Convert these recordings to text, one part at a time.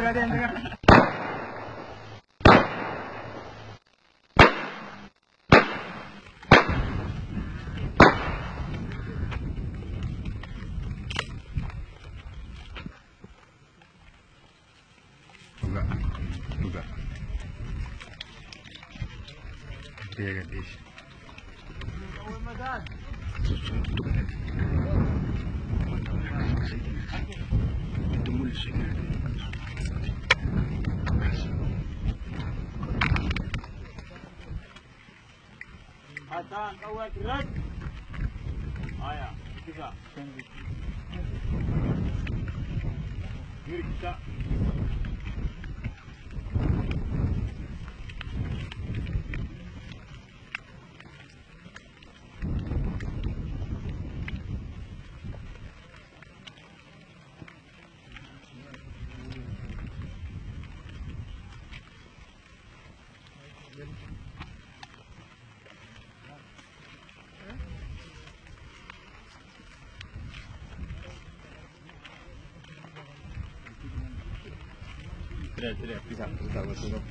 ada yang dengar. Juga. Dia gadis. Itu mulus. Ada kawat gerak. Ayah, bisa. Bisa. Tidak bisa betul.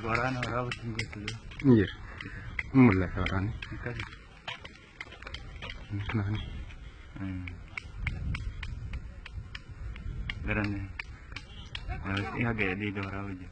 Orang iya, mulai orang ini. Beran nih, harus agak di dorong aja.